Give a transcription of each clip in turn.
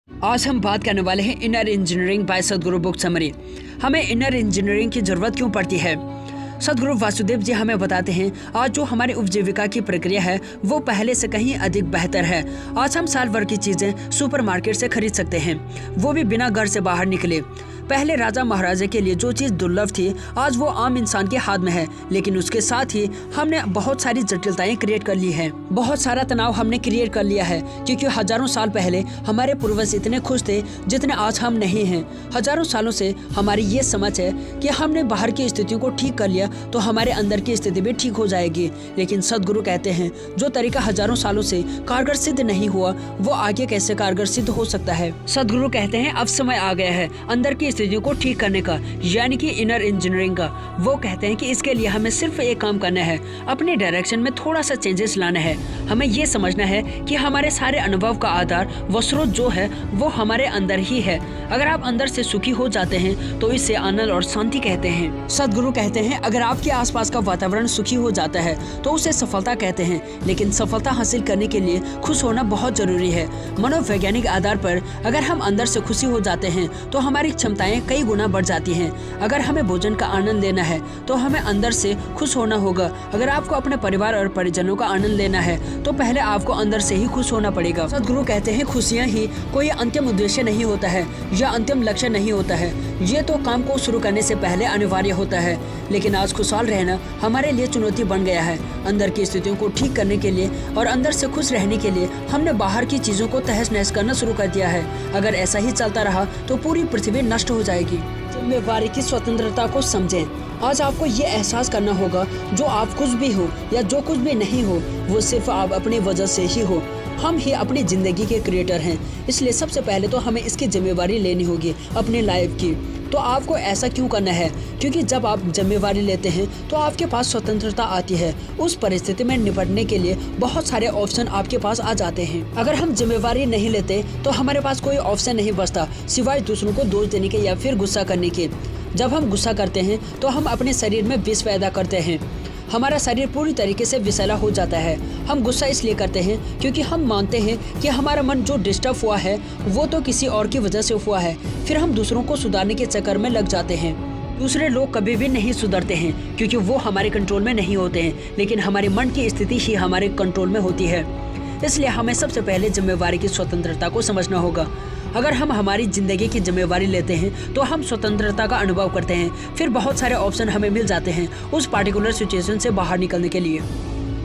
आज हम बात करने वाले हैं इनर इंजीनियरिंग बाय सदगुरु बुक समरी। हमें इनर इंजीनियरिंग की जरूरत क्यों पड़ती है? सदगुरु वासुदेव जी हमें बताते हैं आज जो हमारी उपजीविका की प्रक्रिया है वो पहले से कहीं अधिक बेहतर है। आज हम साल भर की चीजें सुपरमार्केट से खरीद सकते हैं, वो भी बिना घर से बाहर निकले। पहले राजा महाराजा के लिए जो चीज दुर्लभ थी आज वो आम इंसान के हाथ में है, लेकिन उसके साथ ही हमने बहुत सारी जटिलताएं क्रिएट कर ली है, बहुत सारा तनाव हमने क्रिएट कर लिया है, क्योंकि हजारों साल पहले हमारे पूर्वज इतने खुश थे जितने आज हम नहीं हैं। हजारों सालों से हमारी ये समझ है कि हमने बाहर की स्थितियों को ठीक कर लिया तो हमारे अंदर की स्थिति भी ठीक हो जाएगी, लेकिन सदगुरु कहते हैं जो तरीका हजारों सालों से कारगर सिद्ध नहीं हुआ वो आगे कैसे कारगर सिद्ध हो सकता है। सदगुरु कहते हैं अब समय आ गया है अंदर की स्थितियों को ठीक करने का, यानी कि इनर इंजीनियरिंग का। वो कहते हैं कि इसके लिए हमें सिर्फ एक काम करना है, अपने डायरेक्शन में थोड़ा सा चेंजेस लाना है। हमें ये समझना है कि हमारे सारे अनुभव का आधार व स्रोत जो है वो हमारे अंदर ही है। अगर आप अंदर से सुखी हो जाते हैं तो इसे आनंद और शांति कहते हैं। सदगुरु कहते हैं अगर आपके आसपास का वातावरण सुखी हो जाता है तो उसे सफलता कहते हैं, लेकिन सफलता हासिल करने के लिए खुश होना बहुत जरूरी है। मनोवैज्ञानिक आधार पर अगर हम अंदर से खुशी हो जाते हैं तो हमारी क्षमताएं कई गुना बढ़ जाती हैं। अगर हमें भोजन का आनंद लेना है तो हमें अंदर से खुश होना होगा। अगर आपको अपने परिवार और परिजनों का आनंद लेना है तो पहले आपको अंदर से ही खुश होना पड़ेगा। सदगुरु कहते हैं खुशियां ही कोई अंतिम उद्देश्य नहीं होता है या अंतिम लक्ष्य नहीं होता है, ये तो काम को शुरू करने से पहले अनिवार्य होता है। लेकिन आज खुशहाल रहना हमारे लिए चुनौती बन गया है। अंदर की स्थितियों को ठीक करने के लिए और अंदर से खुश रहने के लिए हमने बाहर की चीजों को तहस नहस करना शुरू कर दिया है। अगर ऐसा ही चलता रहा तो पूरी पृथ्वी नष्ट हो जाएगी। जिम्मेवारी की स्वतंत्रता को समझें। आज आपको ये एहसास करना होगा जो आप कुछ भी हो या जो कुछ भी नहीं हो वो सिर्फ आप अपनी वजह से ही हो। हम ही अपनी जिंदगी के क्रिएटर हैं, इसलिए सबसे पहले तो हमें इसकी जिम्मेवारी लेनी होगी अपनी लाइफ की। तो आपको ऐसा क्यों करना है? क्योंकि जब आप जिम्मेवारी लेते हैं तो आपके पास स्वतंत्रता आती है। उस परिस्थिति में निपटने के लिए बहुत सारे ऑप्शन आपके पास आ जाते हैं। अगर हम जिम्मेवारी नहीं लेते तो हमारे पास कोई ऑप्शन नहीं बचता सिवाय दूसरों को दोष देने के या फिर गुस्सा करने के। जब हम गुस्सा करते हैं तो हम अपने शरीर में विष पैदा करते हैं, हमारा शरीर पूरी तरीके से विषैला हो जाता है। हम गुस्सा इसलिए करते हैं क्योंकि हम मानते हैं कि हमारा मन जो डिस्टर्ब हुआ है वो तो किसी और की वजह से हुआ है। फिर हम दूसरों को सुधारने के चक्कर में लग जाते हैं। दूसरे लोग कभी भी नहीं सुधरते हैं क्योंकि वो हमारे कंट्रोल में नहीं होते हैं, लेकिन हमारे मन की स्थिति ही हमारे कंट्रोल में होती है। इसलिए हमें सबसे पहले जिम्मेवारी की स्वतंत्रता को समझना होगा। अगर हम हमारी जिंदगी की जिम्मेवारी लेते हैं तो हम स्वतंत्रता का अनुभव करते हैं। फिर बहुत सारे ऑप्शन हमें मिल जाते हैं उस पार्टिकुलर सिचुएशन से बाहर निकलने के लिए।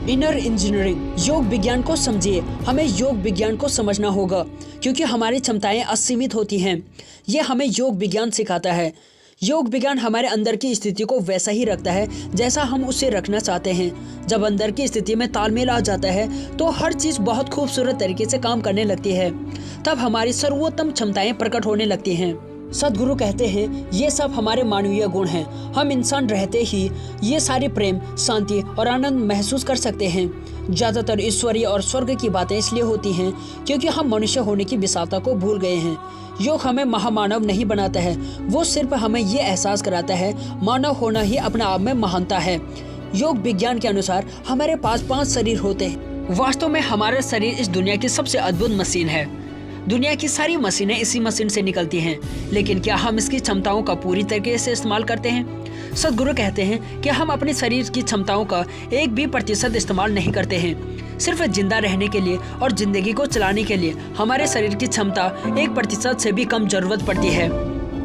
इनर इंजीनियरिंग योग विज्ञान को समझिए। हमें योग विज्ञान को समझना होगा क्योंकि हमारी क्षमताएं असीमित होती हैं। ये हमें योग विज्ञान सिखाता है। योग विज्ञान हमारे अंदर की स्थिति को वैसा ही रखता है जैसा हम उसे रखना चाहते हैं। जब अंदर की स्थिति में तालमेल आ जाता है तो हर चीज बहुत खूबसूरत तरीके से काम करने लगती है। तब हमारी सर्वोत्तम क्षमताएं प्रकट होने लगती हैं। सदगुरु कहते हैं ये सब हमारे मानवीय गुण हैं। हम इंसान रहते ही ये सारे प्रेम, शांति और आनंद महसूस कर सकते हैं। ज्यादातर ईश्वरीय और स्वर्ग की बातें इसलिए होती हैं क्योंकि हम मनुष्य होने की विशालता को भूल गए हैं। योग हमें महामानव नहीं बनाता है, वो सिर्फ हमें ये एहसास कराता है मानव होना ही अपने आप में महानता है। योग विज्ञान के अनुसार हमारे पास 5 शरीर होते हैं। वास्तव में हमारा शरीर इस दुनिया की सबसे अद्भुत मशीन है। दुनिया की सारी मशीनें इसी मशीन से निकलती हैं, लेकिन क्या हम इसकी क्षमताओं का पूरी तरीके से इस्तेमाल करते हैं? सदगुरु कहते हैं कि हम अपने शरीर की क्षमताओं का 1% इस्तेमाल नहीं करते हैं। सिर्फ जिंदा रहने के लिए और जिंदगी को चलाने के लिए हमारे शरीर की क्षमता 1% से भी कम जरूरत पड़ती है।